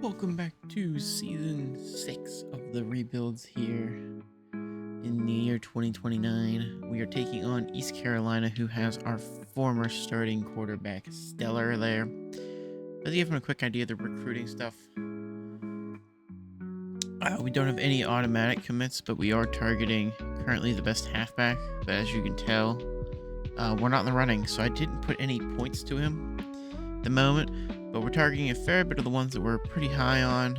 Welcome back to season 6 of the rebuilds here in the year 2029. We are taking on East Carolina, who has our former starting quarterback, Stellar, there. Let's give him a quick idea of the recruiting stuff. We don't have any automatic commits, but we are targeting currently the best halfback. But as you can tell, we're not in the running, so I didn't put any points to him at the moment. But we're targeting a fair bit of the ones that we're pretty high on.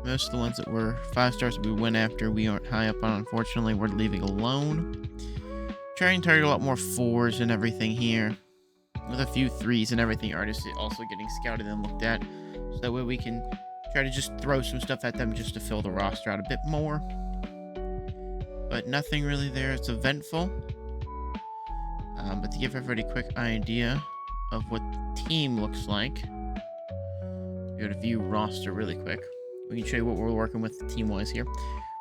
Most of the ones that were 5 stars that we went after, we aren't high up on, unfortunately. We're leaving alone. Trying to target a lot more 4s and everything here, with a few 3s and everything artists also getting scouted and looked at. So that way we can try to just throw some stuff at them just to fill the roster out a bit more. But nothing really there. It's eventful. But to give everybody a quick idea of what the team looks like, go to view roster really quick. We can show you what we're working with team-wise here.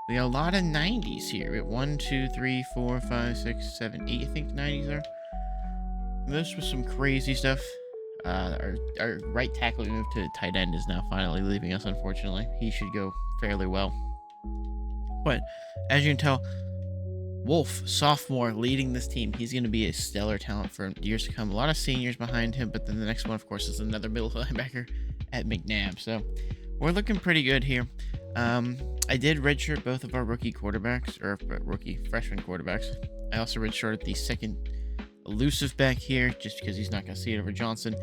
We got a lot of 90s here. We got 1, 2, 3, 4, 5, 6, 7, 8, I think 90s are. Most with some crazy stuff. Our right tackle we moved to tight end is now finally leaving us, unfortunately. He should go fairly well. But as you can tell, Wolf, sophomore, leading this team. He's going to be a stellar talent for years to come. A lot of seniors behind him, but then the next one, of course, is another middle linebacker at McNabb. So we're looking pretty good here. I did redshirt both of our rookie quarterbacks, or rookie freshman quarterbacks. I also redshirted the second elusive back here, just because he's not going to see it over Johnson.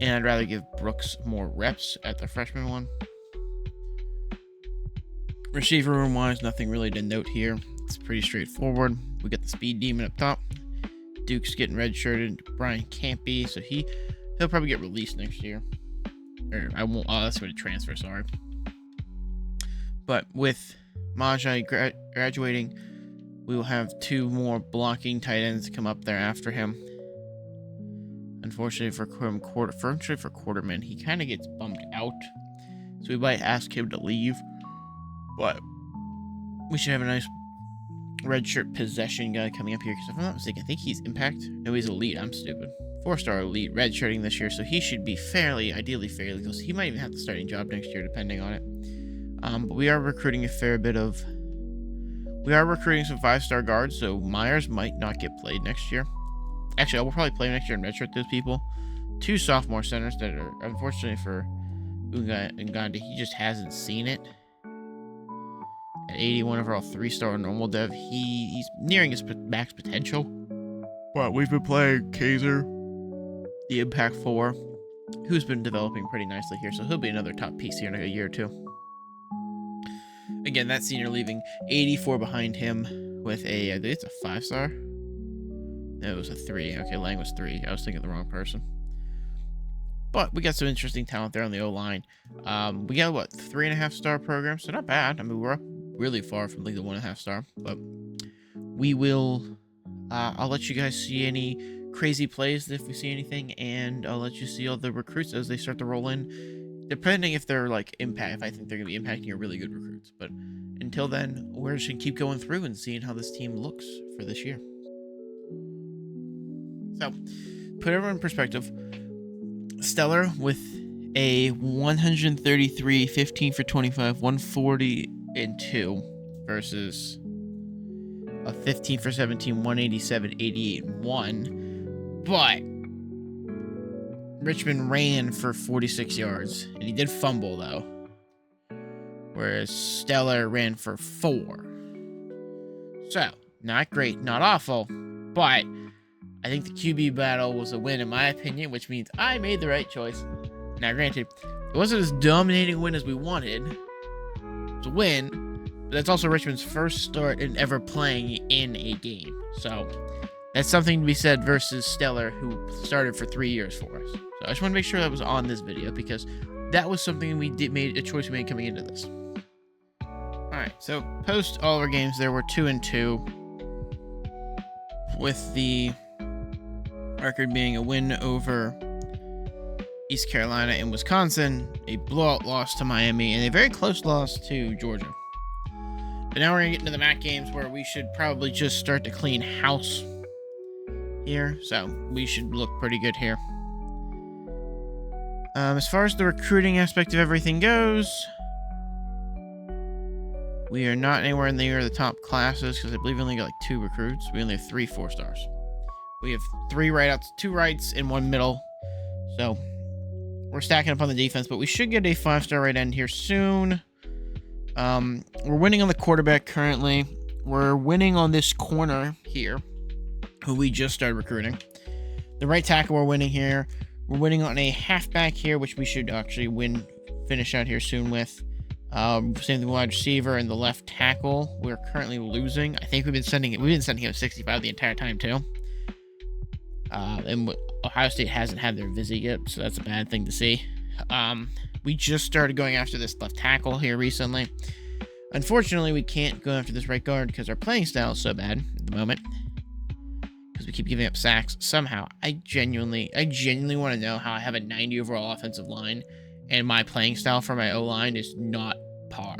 And I'd rather give Brooks more reps at the freshman one. Receiver room wise, nothing really to note here. It's pretty straightforward. We got the speed demon up top. Duke's getting redshirted. Brian can't be, so he'll probably get released next year. Or I won't. Oh, that's going to transfer. Sorry. But with Majai graduating, we will have 2 more blocking tight ends come up there after him. Unfortunately for Quarterman, he kind of gets bumped out, so we might ask him to leave. But we should have a nice redshirt possession guy coming up here, because if I'm not mistaken, I think he's impact. No, he's elite. I'm stupid. 4-star elite redshirting this year, so he should be ideally fairly close. He might even have the starting job next year, depending on it. But we are recruiting some 5-star guards, so Myers might not get played next year. Actually, I will probably play next year and redshirt those people. 2 sophomore centers that are, unfortunately for Uganda, he just hasn't seen it. At 81 overall, 3-star normal dev, he's nearing his max potential. But we've been playing Kaiser, the Impact 4, who's been developing pretty nicely here, so he'll be another top piece here in a year or 2. Again, that senior leaving 84 behind him with I think it's a 5-star. No, it was a 3. Okay, Lang was 3. I was thinking of the wrong person. But we got some interesting talent there on the O-line. We got, 3.5-star program, so not bad. I mean, we're up really far from like the 1.5-star, but we will, I'll let you guys see any crazy plays if we see anything, and I'll let you see all the recruits as they start to roll in, depending if they're like if I think they're going to be impacting your really good recruits. But until then, we're just going to keep going through and seeing how this team looks for this year. So, put everyone in perspective. Stellar with a 133, 15 for 25, 140 and 2 versus a 15 for 17, 187, 88 and 1. But Richmond ran for 46 yards, and he did fumble though, whereas Stellar ran for 4. So, not great, not awful, but I think the QB battle was a win in my opinion, which means I made the right choice. Now, granted, it wasn't as dominating a win as we wanted. It's a win, but that's also Richmond's first start in ever playing in a game. So that's something to be said versus Stellar, who started for 3 years for us. So I just want to make sure that was on this video, because that was something made a choice we made coming into this. All right, so post all of our games, there were 2-2, with the record being a win over East Carolina and Wisconsin, a blowout loss to Miami, and a very close loss to Georgia. But now we're going to get into the MAC games, where we should probably just start to clean house here. So we should look pretty good here. As far as the recruiting aspect of everything goes, we are not anywhere near the top classes because I believe we only got like 2 recruits. We only have 3 4-stars. We have 3 right-outs, 2 rights, and 1 middle. So we're stacking up on the defense, but we should get a 5-star right end here soon. We're winning on the quarterback currently. We're winning on this corner here, who we just started recruiting. The right tackle we're winning here. We're winning on a halfback here, which we should actually finish out here soon with. Same thing with wide receiver and the left tackle. We're currently losing. I think we've been sending him 65 the entire time too. And Ohio State hasn't had their visit yet, so that's a bad thing to see. We just started going after this left tackle here recently. Unfortunately, we can't go after this right guard because our playing style is so bad at the moment. Because we keep giving up sacks. Somehow, I genuinely want to know how I have a 90 overall offensive line and my playing style for my O-line is not par.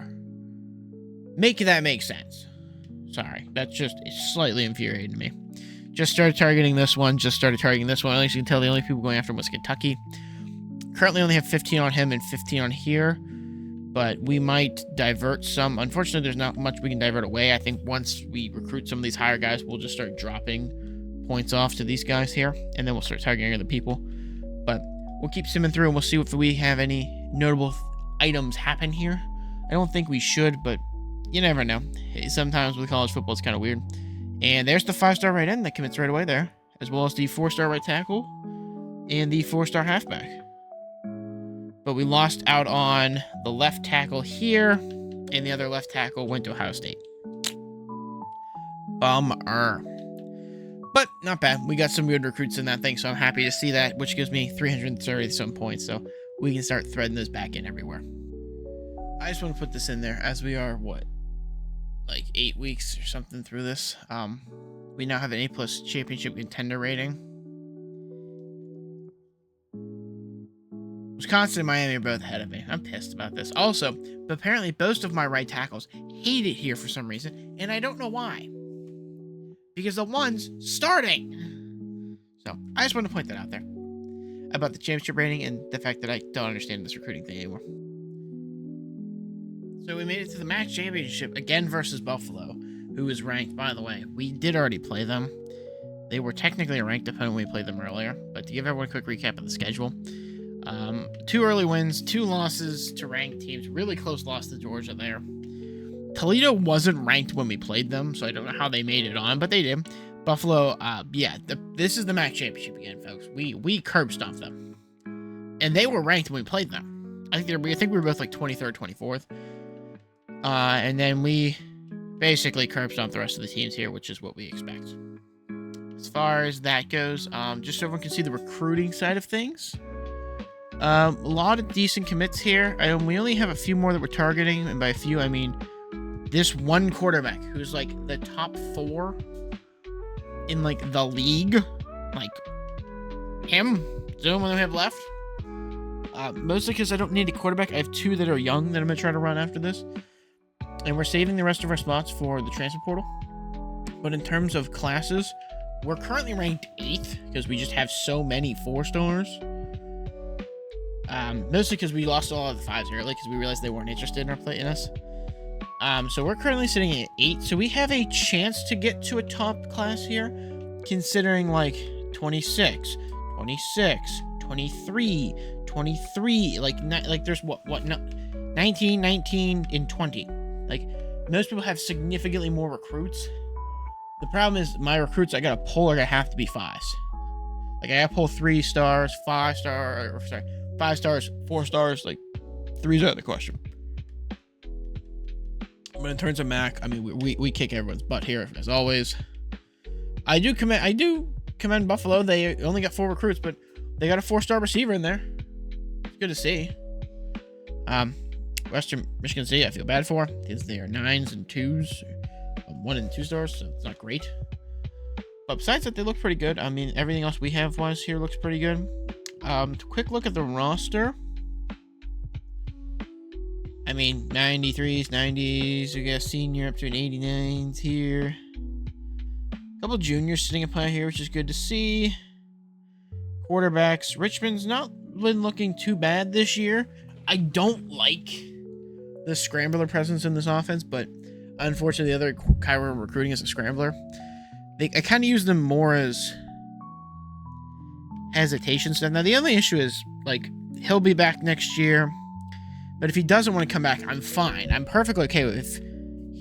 Make that make sense. Sorry, that's just slightly infuriating to me. Just started targeting this one. As you can tell, the only people going after him was Kentucky. Currently only have 15 on him and 15 on here. But we might divert some. Unfortunately, there's not much we can divert away. I think once we recruit some of these higher guys, we'll just start dropping points off to these guys here. And then we'll start targeting other people. But we'll keep simming through and we'll see if we have any notable items happen here. I don't think we should, but you never know. Sometimes with college football, it's kind of weird. And there's the 5-star right end that commits right away there, as well as the 4-star right tackle and the 4-star halfback. But we lost out on the left tackle here, and the other left tackle went to Ohio State. Bummer. But not bad. We got some good recruits in that thing, so I'm happy to see that, which gives me 330 some points, so we can start threading those back in everywhere. I just want to put this in there as we are, like 8 weeks or something through this. We now have an A+ championship contender rating. Wisconsin and Miami are both ahead of me. I'm pissed about this. Also, apparently both of my right tackles hate it here for some reason, and I don't know why. Because the one's starting. So, I just want to point that out there. About the championship rating and the fact that I don't understand this recruiting thing anymore. So we made it to the MAC championship again versus Buffalo, who is ranked, by the way. We did already play them. They were technically a ranked opponent when we played them earlier. But to give everyone a quick recap of the schedule. 2 early wins, 2 losses to ranked teams. Really close loss to Georgia there. Toledo wasn't ranked when we played them, so I don't know how they made it on, but they did. Buffalo, this is the MAC championship again, folks. We curb stomped them. And they were ranked when we played them. I think we were both like 23rd, 24th. And then we basically curb stomped the rest of the teams here, which is what we expect. As far as that goes, just so everyone can see the recruiting side of things. A lot of decent commits here. We only have a few more that we're targeting, and by a few, I mean this one quarterback who's like the top 4 in like the league. Like him. Is the only one that we have left. Mostly because I don't need a quarterback. I have 2 that are young that I'm going to try to run after this. And we're saving the rest of our spots for the transfer portal. But in terms of classes, we're currently ranked 8th because we just have so many 4-stars. Mostly because we lost all of the 5s early because we realized they weren't interested in us. So we're currently sitting at 8. So we have a chance to get to a top class here, considering like 26, 26, 23, 23. Like there's what 19, 19, and 20. Like, most people have significantly more recruits. The problem is, my recruits, I gotta pull, are gonna have to be 5s. Like, I gotta pull 3 stars, 5 stars, 5 stars, 4 stars, like, 3's out of the question. But in terms of MAC, I mean, we kick everyone's butt here, as always. I do commend Buffalo. They only got 4 recruits, but they got a 4-star receiver in there. It's good to see. Western Michigan State, I feel bad for because they are 9s and 2s, 1 and 2 stars, so it's not great. But besides that, they look pretty good. I mean, everything else we have wise here looks pretty good. Quick look at the roster. I mean, 93s, 90s. We got a senior up to an 89s here. A couple juniors sitting up high here, which is good to see. Quarterbacks. Richmond's not been looking too bad this year. I don't like the scrambler presence in this offense, but unfortunately, the other Kyra recruiting is a scrambler. I kind of use them more as hesitation stuff. Now, the only issue is, like, he'll be back next year, but if he doesn't want to come back, I'm fine. I'm perfectly okay with if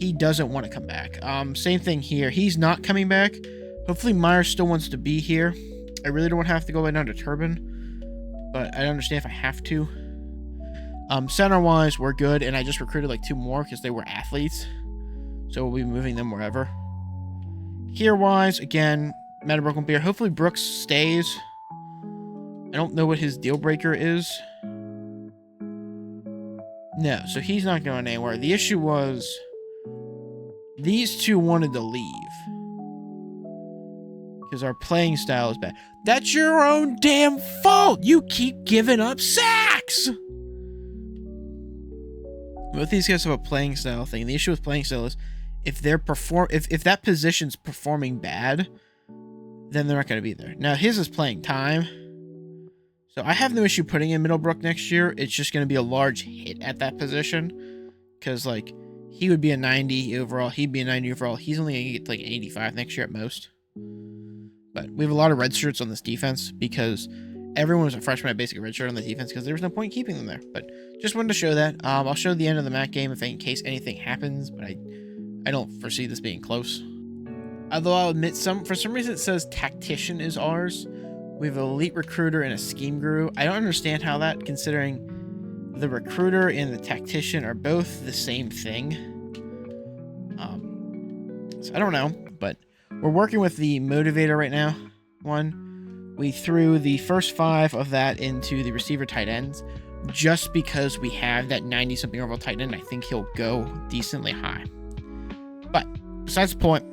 he doesn't want to come back. Same thing here. He's not coming back. Hopefully, Myers still wants to be here. I really don't want to have to go down to Turbine, but I understand if I have to. Center-wise, we're good, and I just recruited like 2 more because they were athletes, so we'll be moving them wherever. Here-wise, again, Meadowbrook won't be here. Hopefully, Brooks stays. I don't know what his deal breaker is. No, so he's not going anywhere. The issue was these 2 wanted to leave because our playing style is bad. That's your own damn fault. You keep giving up sacks. Both these guys have a playing style thing. The issue with playing style is if that position's performing bad, then they're not going to be there. Now his is playing time. So I have no issue putting in Middlebrook next year. It's just going to be a large hit at that position. Because, like, he would be a 90 overall. He'd be a 90 overall. He's only going to get, like, 85 next year at most. But we have a lot of red shirts on this defense because everyone was a freshman at basically red shirt on the defense because there was no point in keeping them there. But just wanted to show that. I'll show the end of the MAC game in case anything happens. But I don't foresee this being close. Although I'll admit, for some reason it says Tactician is ours. We have an elite recruiter and a scheme guru. I don't understand how that, considering the recruiter and the tactician are both the same thing. So I don't know, but we're working with the motivator right now. We threw the first 5 of that into the receiver tight ends just because we have that 90-something overall tight end. I think he'll go decently high. But besides the point,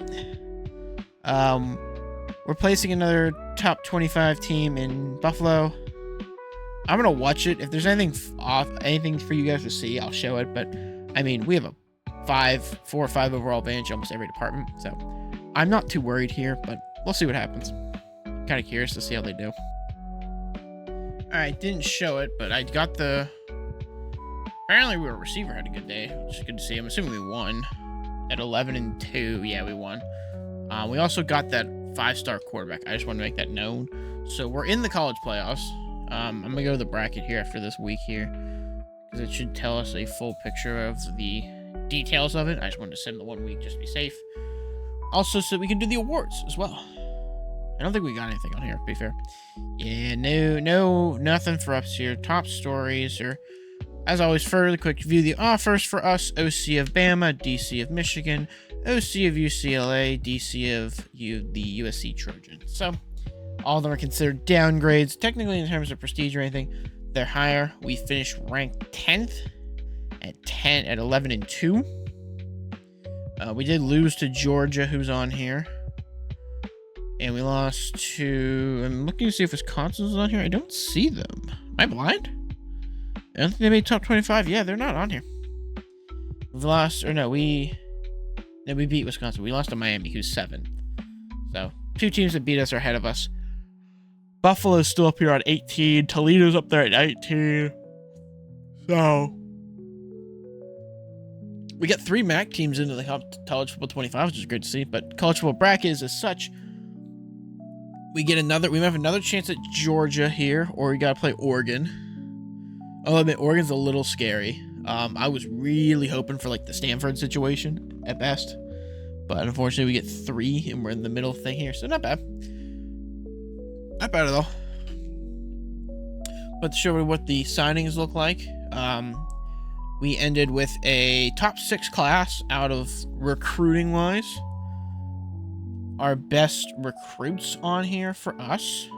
we're placing another top 25 team in Buffalo. I'm gonna watch it. If there's anything for you guys to see, I'll show it. But I mean, we have a 4 or 5 overall advantage almost every department, so I'm not too worried here. But we'll see what happens. Kind of curious to see how they do. All right, didn't show it, but I got the. Apparently, our receiver had a good day, which is good to see. I'm assuming we won at 11-2. Yeah, we won. We also got that 5-star quarterback. I just want to make that known. So we're in the college playoffs. I'm going to go to the bracket here after this week here, because it should tell us a full picture of the details of it. I just wanted to send the 1 week just to be safe. Also, so we can do the awards as well. I don't think we got anything on here, to be fair. Yeah, nothing for us here. Top stories, or as always, fairly quick view the offers for us. OC of Bama, DC of Michigan, OC of UCLA, DC of the USC Trojans. So all of them are considered downgrades. Technically, in terms of prestige or anything, they're higher. We finished ranked 10th at 11-2. We did lose to Georgia, who's on here. And we lost to... I'm looking to see if Wisconsin's on here. I don't see them. Am I blind? I don't think they made top 25. Yeah, they're not on here. We've lost... Or no, we beat Wisconsin. We lost to Miami, who's 7th. So, 2 teams that beat us are ahead of us. Buffalo's still up here at 18. Toledo's up there at 19. So... we got 3 MAC teams into the college football 25, which is great to see. But college football bracket is as such... we have another chance at Georgia here, or we gotta play Oregon. I'll admit, Oregon's a little scary. I was really hoping for like the Stanford situation at best, but unfortunately we get 3 and we're in the middle thing here, so not bad. Not bad at all. But to show you what the signings look like, we ended with a top 6 class out of recruiting wise. Our best recruits on here for us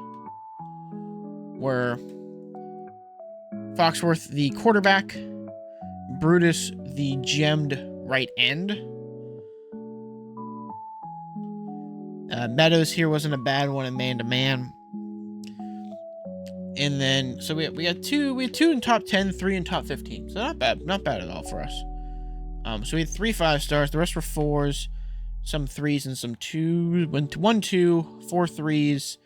were Foxworth, the quarterback, Brutus, the gemmed right end. Meadows here wasn't a bad one in man-to-man. And then, so we had 2 in top 10, 3 in top 15. So not bad at all for us. So we had 3 5-stars, the rest were 4s. Some 3s and some 2s. 1, 2, 4 3s,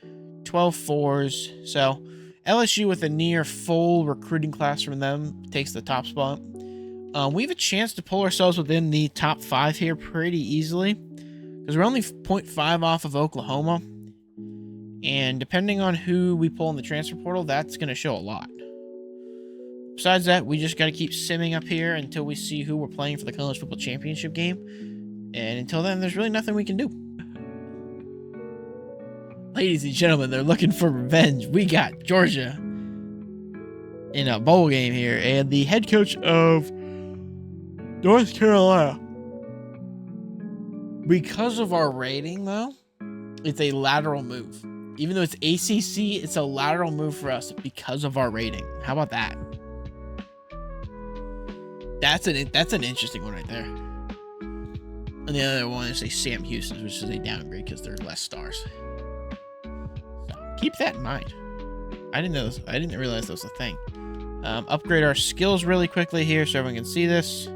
12 4s. So LSU with a near full recruiting class from them takes the top spot. We have a chance to pull ourselves within the top 5 here pretty easily, because we're only 0.5 off of Oklahoma. And depending on who we pull in the transfer portal, that's going to show a lot. Besides that, we just got to keep simming up here until we see who we're playing for the college football championship game. And until then, there's really nothing we can do. Ladies and gentlemen, they're looking for revenge. We got Georgia in a bowl game here. And the head coach of North Carolina. Because of our rating, though, it's a lateral move. Even though it's ACC, it's a lateral move for us because of our rating. How about that? That's an interesting one right there. And the other one is a Sam Houston, which is a downgrade because there are less stars. So keep that in mind. I didn't realize that was a thing. Upgrade our skills really quickly here so everyone can see this.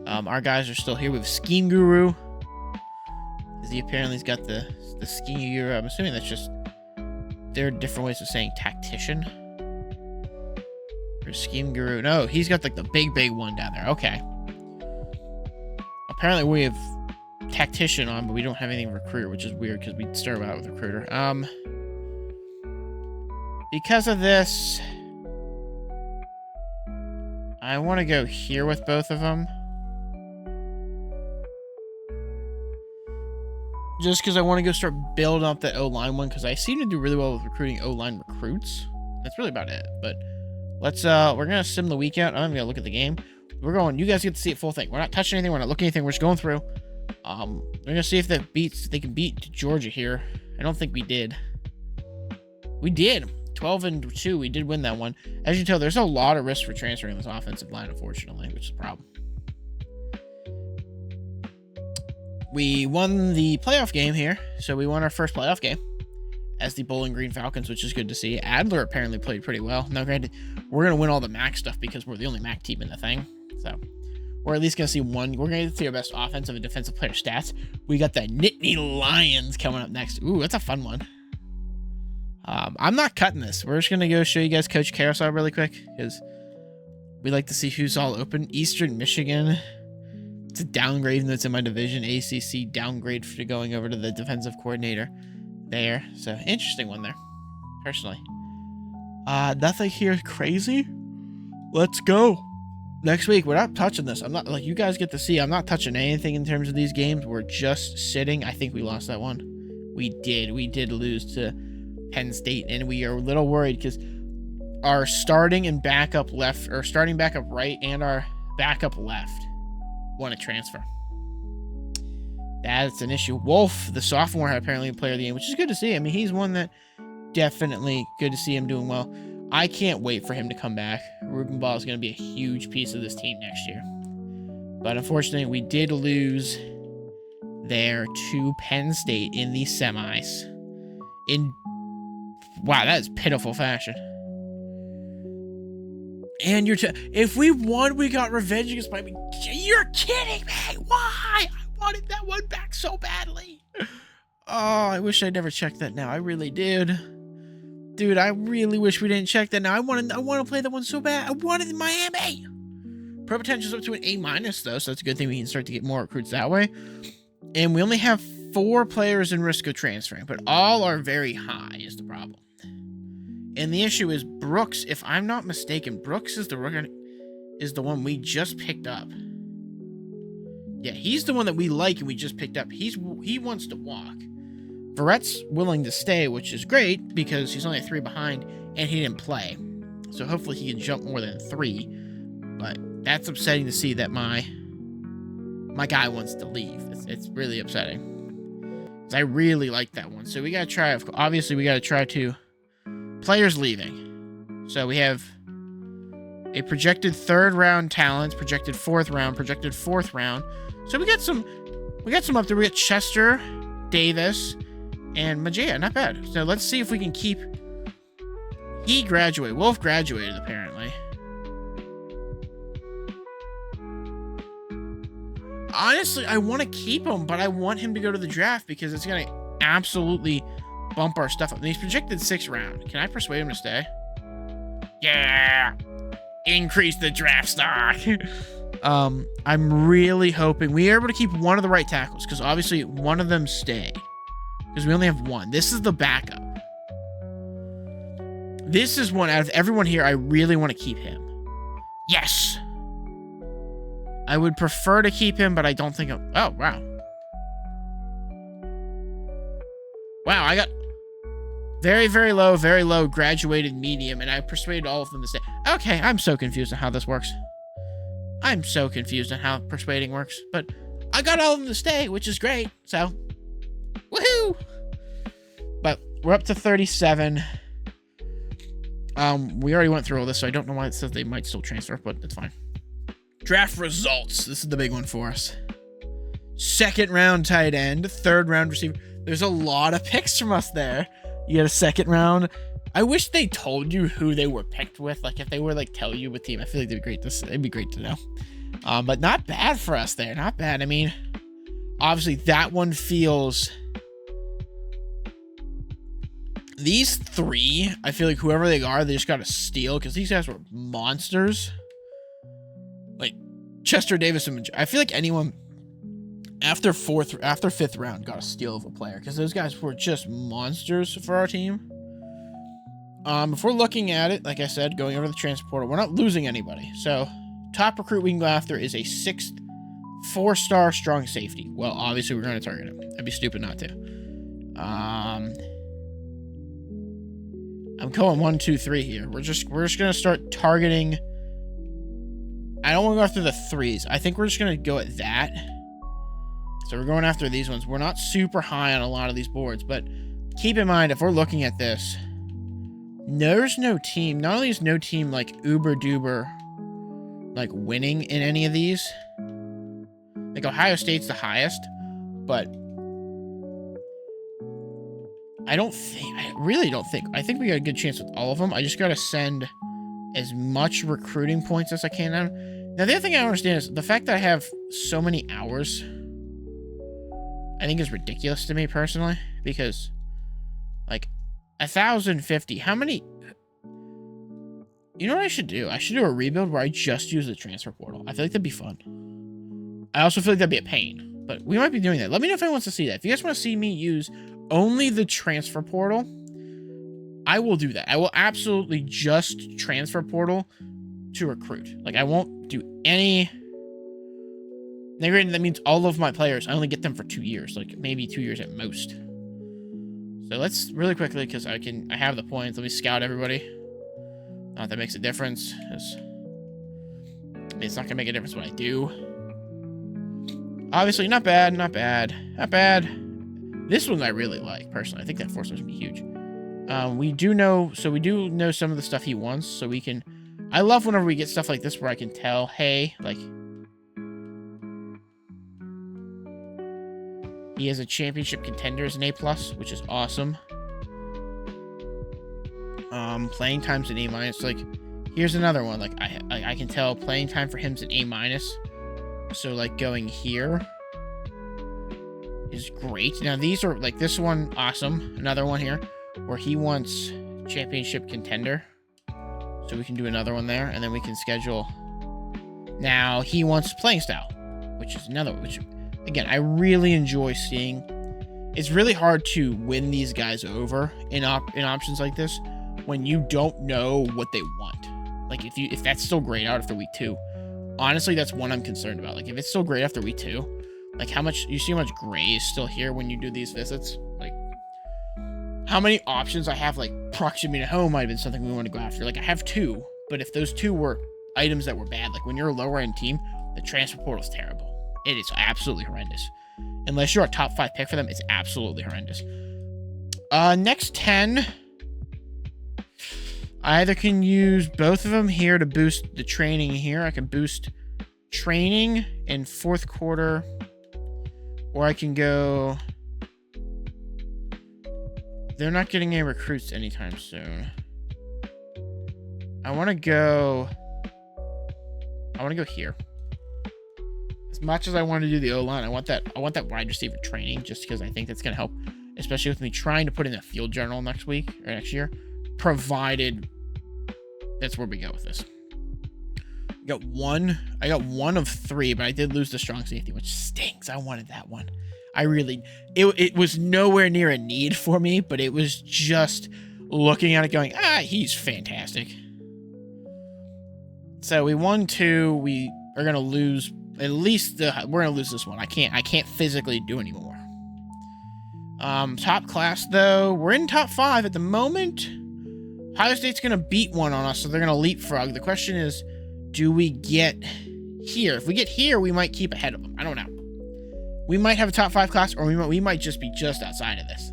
Our guys are still here. We have Scheme Guru. He apparently has got the Scheme Guru. I'm assuming that's just, there are different ways of saying tactician. Or Scheme Guru. No, he's got like the big one down there. Okay. Apparently we have tactician on, but we don't have anything recruiter, which is weird because we started out with recruiter. Because of this, I want to go here with both of them. Just because I want to go start building up the O-line one, because I seem to do really well with recruiting O-line recruits. That's really about it. But let's we're gonna sim the week out. I'm gonna look at the game. We're going, you guys get to see it full thing. We're not touching anything, we're not looking at anything, we're just going through. We're gonna see if they can beat Georgia here. I don't think we did. We did. 12-2. We did win that one. As you can tell, there's a lot of risk for transferring this offensive line, unfortunately, which is a problem. We won the playoff game here, so we won our first playoff game as the Bowling Green Falcons, which is good to see. Adler apparently played pretty well. Now, granted, we're going to win all the MAC stuff because we're the only MAC team in the thing. So, we're at least going to see one. We're going to see our best offensive and defensive player stats. We got the Nittany Lions coming up next. Ooh, that's a fun one. I'm not cutting this. We're just going to go show you guys Coach Carousel really quick because we like to see who's all open. Eastern Michigan. It's a downgrade even though it's in my division. ACC downgrade for going over to the defensive coordinator there. So, interesting one there, personally. Nothing here crazy. Let's go. Next week, we're not touching this. I'm not, like, you guys get to see, I'm not touching anything in terms of these games. We're just sitting. I think we lost that one. We did lose to Penn State, and we are a little worried because our starting and backup left, or starting backup right and our backup left want to transfer. That's an issue. Wolf, the sophomore, had apparently a player of the game, which is good to see. I mean, he's one that definitely good to see him doing well. I can't wait for him to come back. Ruben Ball is going to be a huge piece of this team next year. But unfortunately, we did lose there to Penn State in the semis. Wow, that is pitiful fashion. And if we won, we got revenge against Miami. You're kidding me! Why? I wanted that one back so badly. Oh, I wish I never checked that now. I really did. Dude, I really wish we didn't check that now. I want to play that one so bad. I wanted Miami. Pro potential is up to an A- though, so that's a good thing. We can start to get more recruits that way. And we only have 4 players in risk of transferring, but all are very high is the problem. And the issue is Brooks, if I'm not mistaken, Brooks is the one we just picked up. Yeah, he's the one that we like and we just picked up. He wants to walk. Verrett's willing to stay, which is great because he's only 3 behind and he didn't play. So hopefully he can jump more than 3. But that's upsetting to see that my guy wants to leave. It's really upsetting. Because I really like that one. So we got to try, obviously we got to try to players leaving. So we have a projected 3rd round talents, projected 4th round, projected 4th round. So we got some up there. We got Chester, Davis, and Majea. Not bad. So let's see if we can keep. He graduated. Wolf graduated apparently. Honestly, I want to keep him, but I want him to go to the draft because it's gonna absolutely bump our stuff up. And he's projected 6th round. Can I persuade him to stay? Yeah. Increase the draft stock. I'm really hoping we are able to keep one of the right tackles, because obviously one of them stay, because we only have one. This is the backup. This is one out of everyone here. I really want to keep him. Yes. I would prefer to keep him, but I don't think oh, wow. Wow, I got very, very low, graduated, medium, and I persuaded all of them to stay. Okay, I'm so confused on how this works. I'm so confused on how persuading works, but I got all of them to stay, which is great, so woohoo! But we're up to 37. We already went through all this, so I don't know why it says they might still transfer, but it's fine. Draft results. This is the big one for us. Second round tight end, third round receiver. There's a lot of picks from us there. You get a second round. I wish they told you who they were picked with. Like, if they were, like, tell you what team. I feel like it'd be great to know. But not bad for us there. Not bad. I mean, obviously, that one feels... These three, I feel like whoever they are, they just got to steal, because these guys were monsters. Like, Chester Davis and I feel like anyone after fifth round got a steal of a player, because those guys were just monsters for our team. If we're looking at it, like I said, going over the transfer portal, we're not losing anybody. So, top recruit we can go after is a 6th 4-star strong safety. Well, obviously, we're going to target him. I'd be stupid not to. I'm going 1, 2, 3 here. We're just going to start targeting. I don't want to go after the 3s. I think we're just going to go at that. So we're going after these ones. We're not super high on a lot of these boards, but keep in mind, if we're looking at this, there's no team. Not only is no team like uber duber like winning in any of these. Like Ohio State's the highest, but I really don't think. I think we got a good chance with all of them. I just got to send as much recruiting points as I can now. Now, the other thing I don't understand is the fact that I have so many hours, I think is ridiculous to me personally, because like 1,050, how many, you know what I should do? I should do a rebuild where I just use the transfer portal. I feel like that'd be fun. I also feel like that'd be a pain, but we might be doing that. Let me know if anyone wants to see that. If you guys want to see me use only the transfer portal, I will do that. I will absolutely just transfer portal to recruit. Like, I won't do any. Now, granted, that means all of my players, I only get them for 2 years, like maybe 2 years at most. So let's really quickly, because I have the points. Let me scout everybody. Not that makes a difference, because it's not gonna make a difference what I do. Obviously, not bad, not bad, not bad. This one I really like personally. I think that force is gonna be huge. We do know some of the stuff he wants, so we can. I love whenever we get stuff like this where I can tell, hey, like, he has a championship contender as an A+, which is awesome. Playing time's an A-. Like, here's another one. Like, I can tell playing time for him's an A-. So, like, going here is great. Now, these are, like, this one, awesome. Another one here where he wants championship contender. So we can do another one there, and then we can schedule. Now, he wants playing style, which is another one, which, again, I really enjoy seeing. It's really hard to win these guys over in options like this when you don't know what they want. Like, if that's still grayed out after week 2, honestly, that's one I'm concerned about. Like, if it's still grayed after week 2, like, you see how much gray is still here when you do these visits? Like, how many options I have, like, proximity to home might have been something we want to go after. Like, I have 2, but if those 2 were items that were bad, like, when you're a lower end team, the transfer portal is terrible. It is absolutely horrendous. Unless you're a top 5 pick for them, it's absolutely horrendous. Next 10. I either can use both of them here to boost the training here. I can boost training in 4th quarter. Or I can go. They're not getting any recruits anytime soon. I want to go here. As much as I want to do the O-line, I want that wide receiver training just because I think that's going to help, especially with me trying to put in a field general next week or next year, provided That's where we go with this. I got one of 3, but I did lose the strong safety, which stinks. I wanted that one. It was nowhere near a need for me, but it was just looking at it going, he's fantastic. So we won 2. We are going to lose at least we're going to lose this one. I can't physically do anymore. Top class though, we're in top 5 at the moment. Ohio State's going to beat one on us, so they're going to leapfrog. The question is, do we get here? If we get here, we might keep ahead of them. I don't know. We might have a top 5 class, or we might just be just outside of this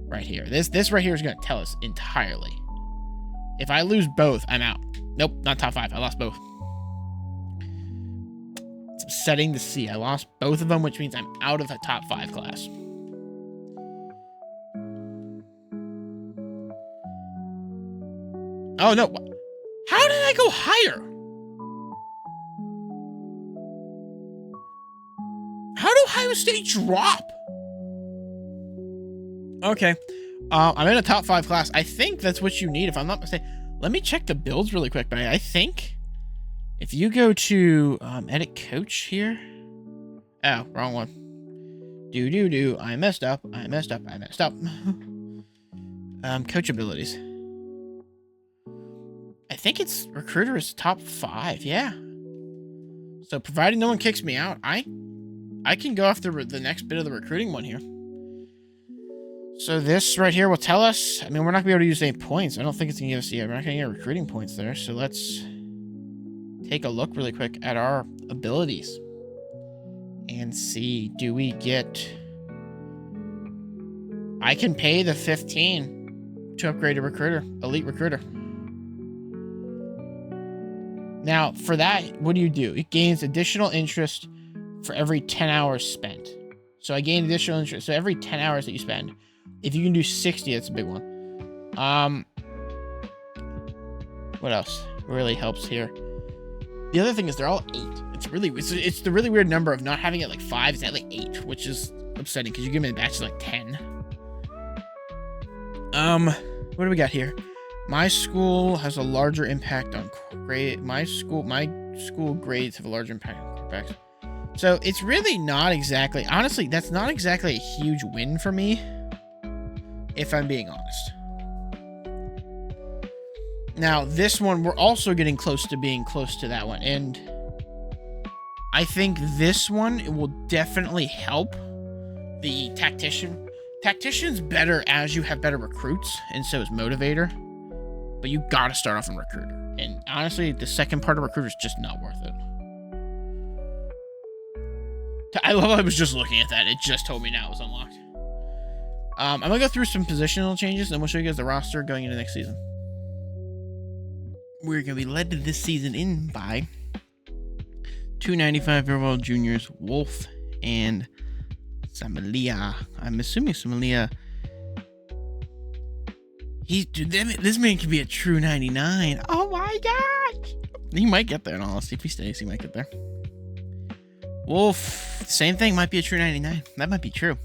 right here. This right here is going to tell us entirely. If I lose both, I'm out. Nope, not top 5. I lost both. It's upsetting to see. I lost both of them, which means I'm out of a top 5 class. Oh, no. How did I go higher? How did Ohio State drop? Okay. I'm in a top 5 class. I think that's what you need, if I'm not mistaken. Let me check the builds really quick, but I think if you go to edit coach here. Oh, wrong one. I messed up. Coach abilities. I think it's recruiter is top 5. Yeah. So provided no one kicks me out, I can go after the next bit of the recruiting one here. So this right here will tell us, I mean, we're not going to be able to use any points. I don't think it's going to give us, we're not going to get recruiting points there. So let's take a look really quick at our abilities and see, do we get, I can pay the 15 to upgrade a recruiter, elite recruiter. Now, for that, what do? It gains additional interest for every 10 hours spent. So I gain additional interest. So every 10 hours that you spend, if you can do 60, that's a big one. What else really helps here? The other thing is they're all 8. It's the really weird number of not having it like 5. It's at like 8, which is upsetting because you give me the batch like 10. What do we got here? My school has a larger impact on grade. My school grades have a larger impact on quarterbacks. So it's really not exactly, honestly, that's not exactly a huge win for me, if I'm being honest. Now, this one, we're also getting close to being close to that one. And I think this one, it will definitely help the tactician. Tactician's better as you have better recruits, and so is motivator. But you gotta start off in recruiter. And honestly, the second part of recruiter is just not worth it. I love how I was just looking at that. It just told me now it was unlocked. I'm gonna go through some positional changes, and we'll show you guys the roster going into next season. We're gonna be led to this season in by 295-year-old juniors, Wolf and Samalia. I'm assuming Samalia. This man could be a true 99. Oh my gosh! He might get there, in all honesty. If he stays, he might get there. Wolf, same thing. Might be a true 99. That might be true.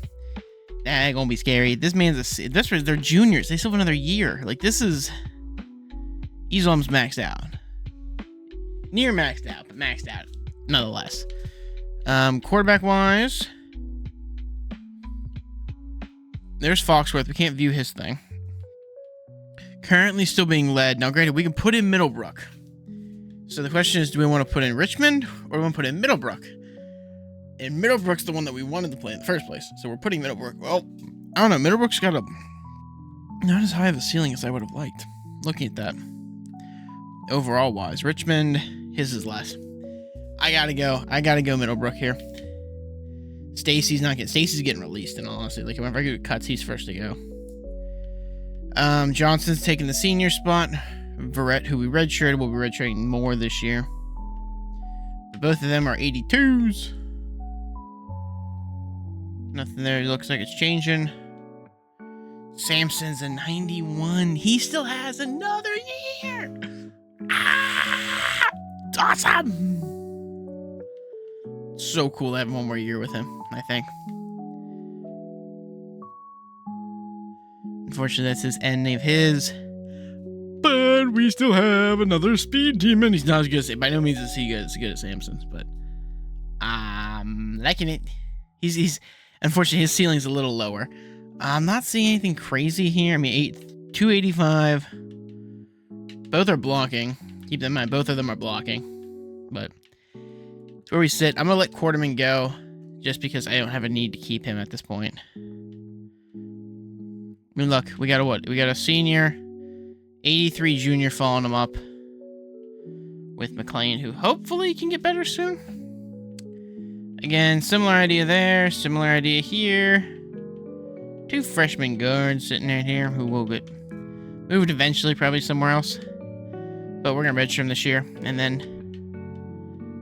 That ain't gonna be scary. This man's they're juniors. They still have another year. Like, this is... Islam's maxed out. Near maxed out, but maxed out nonetheless. Quarterback-wise, there's Foxworth. We can't view his thing. Currently still being led. Now, granted, we can put in Middlebrook. So the question is, do we want to put in Richmond or do we want to put in Middlebrook? And Middlebrook's the one that we wanted to play in the first place. So we're putting Middlebrook. Well, I don't know. Middlebrook's got not as high of a ceiling as I would have liked. Looking at that. Overall wise. Richmond, his is less. I gotta go Middlebrook here. Stacy's getting released, in all honesty. Like, whenever I get cuts, he's first to go. Johnson's taking the senior spot. Verrett, who we redshirted, will be redshirting more this year. Both of them are 82s. Nothing there. It looks like it's changing. Samson's a 91. He still has another year. It's awesome. So cool to have one more year with him, I think. Unfortunately, that's his end of his. But we still have another speed team, and he's not as good as, by no means is he as good as Samson's, but I'm liking it. He's unfortunately his ceiling's a little lower. I'm not seeing anything crazy here. I mean, 285. Both are blocking. Keep that in mind, both of them are blocking. But that's where we sit. I'm gonna let Quarterman go, just because I don't have a need to keep him at this point. I mean, look, we got a what? We got a senior, 83 junior following him up with McLean, who hopefully can get better soon. Again, similar idea there, similar idea here. 2 freshman guards sitting right here who will get moved eventually, probably somewhere else. But we're going to redshirt him this year. And then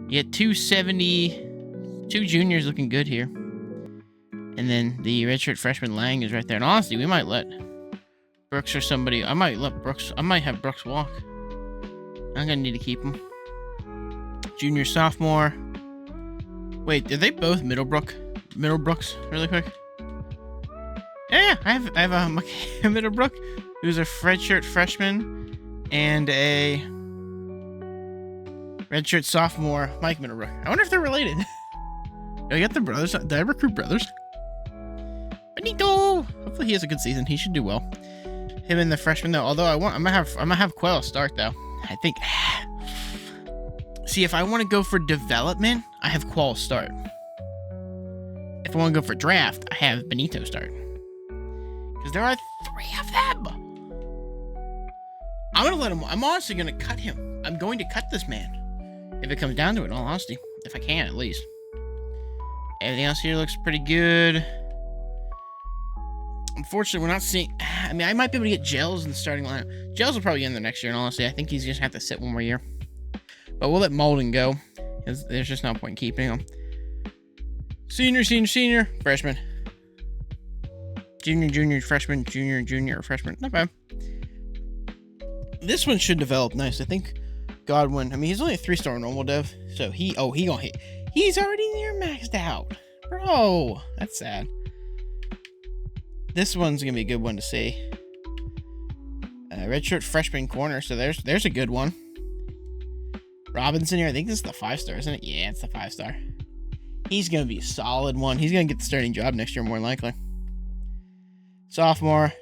you get 270, 2 juniors looking good here. And then the redshirt freshman Lang is right there. And honestly, we might let Brooks or somebody. I might have Brooks walk. I'm going to need to keep him. Junior, sophomore. Wait, are they both Middlebrooks? Really quick. Yeah, I have a Middlebrook, who's a redshirt freshman, and a redshirt sophomore, Mike Middlebrook. I wonder if they're related. I got the brothers. Did I recruit brothers? Benito. Hopefully he has a good season. He should do well. Him and the freshman though. Although I'm gonna have Quell start though. I think. See, if I want to go for development, I have Quell start. If I want to go for draft, I have Benito start. Because there are 3 of them. I'm going to let him. I'm honestly going to cut him. I'm going to cut this man. If it comes down to it, in all honesty. If I can, at least. Everything else here looks pretty good. Unfortunately, we're not seeing... I mean, I might be able to get Gels in the starting lineup. Gels will probably end the next year, and honestly, I think he's just going to have to sit one more year. But we'll let Molden go. Because there's just no point in keeping him. Senior, freshman. Junior, freshman, junior, freshman. Not bad. This one should develop nice. I think Godwin, I mean, he's only a 3-star normal dev. So he gonna hit. He's already near maxed out. Bro, that's sad. This one's gonna be a good one to see. Redshirt freshman corner. So there's a good one. Robinson here. I think this is the 5-star, isn't it? Yeah, it's the 5-star. He's gonna be a solid one. He's gonna get the starting job next year, more than likely. Sophomore.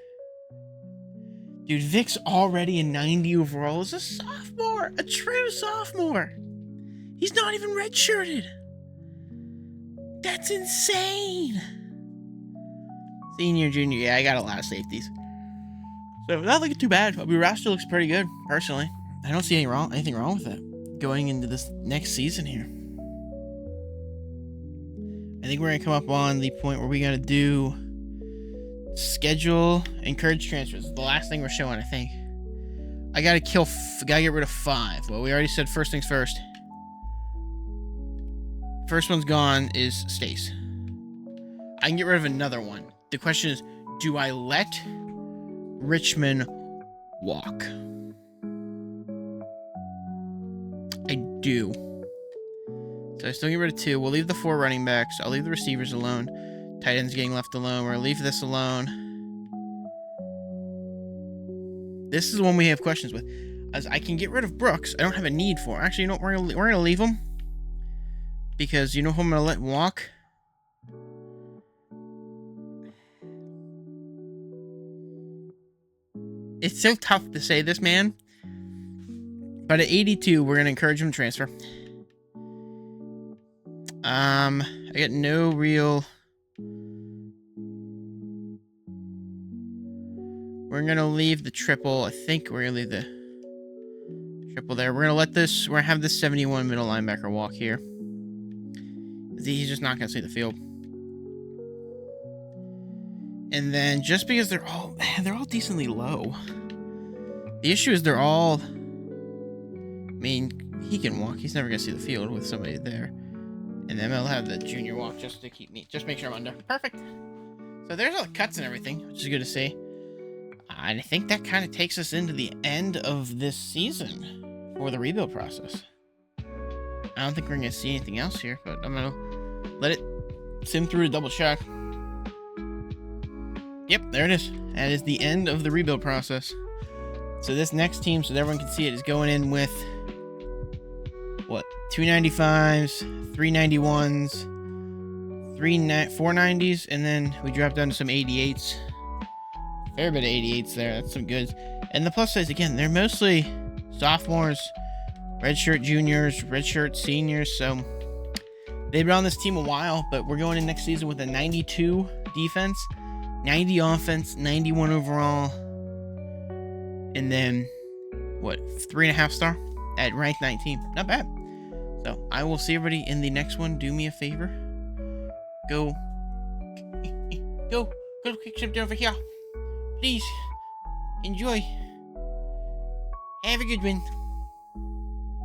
Dude, Vic's already a 90 overall as a sophomore. A true sophomore. He's not even redshirted. That's insane. Senior, junior. Yeah, I got a lot of safeties. So not looking too bad. Bobby roster looks pretty good, personally. I don't see anything wrong with it going into this next season here. I think we're going to come up on the point where we got to do schedule, encourage transfers. The last thing we're showing, I think. I gotta get rid of 5. Well, we already said first things first. First one's gone is Stace. I can get rid of another one. The question is, do I let Richmond walk? I do. So I still get rid of 2. We'll leave the 4 running backs. I'll leave the receivers alone. Tight ends getting left alone. We're gonna leave this alone. This is the one we have questions with. As I can get rid of Brooks. I don't have a need for. Actually, you know what? We're gonna leave him. Because you know who I'm gonna let walk? It's so tough to say this man. But at 82, we're gonna encourage him to transfer. I got no real... We're going to leave the triple. I think we're going to leave the triple there. We're going to have this 71 middle linebacker walk here. He's just not going to see the field. And then just because they're all decently low. The issue is they're all... I mean, he can walk. He's never going to see the field with somebody there. And then I'll have the junior walk just to keep me... Just make sure I'm under. Perfect. So there's all the cuts and everything, which is good to see. And I think that kind of takes us into the end of this season for the rebuild process. I don't think we're going to see anything else here, but I'm going to let it sim through to double check. Yep, there it is. That is the end of the rebuild process. So this next team, so that everyone can see it, is going in with what? 295s, 391s, 490s, and then we dropped down to some 88s. Fair bit of 88s there. That's some goods. And the plus size, again, they're mostly sophomores, redshirt juniors, redshirt seniors. So they've been on this team a while, but we're going in next season with a 92 defense, 90 offense, 91 overall, and then what, 3.5 star at rank 19. Not bad. So I will see everybody in the next one. Do me a favor. Go quick trip over here. Please enjoy. Have a good one.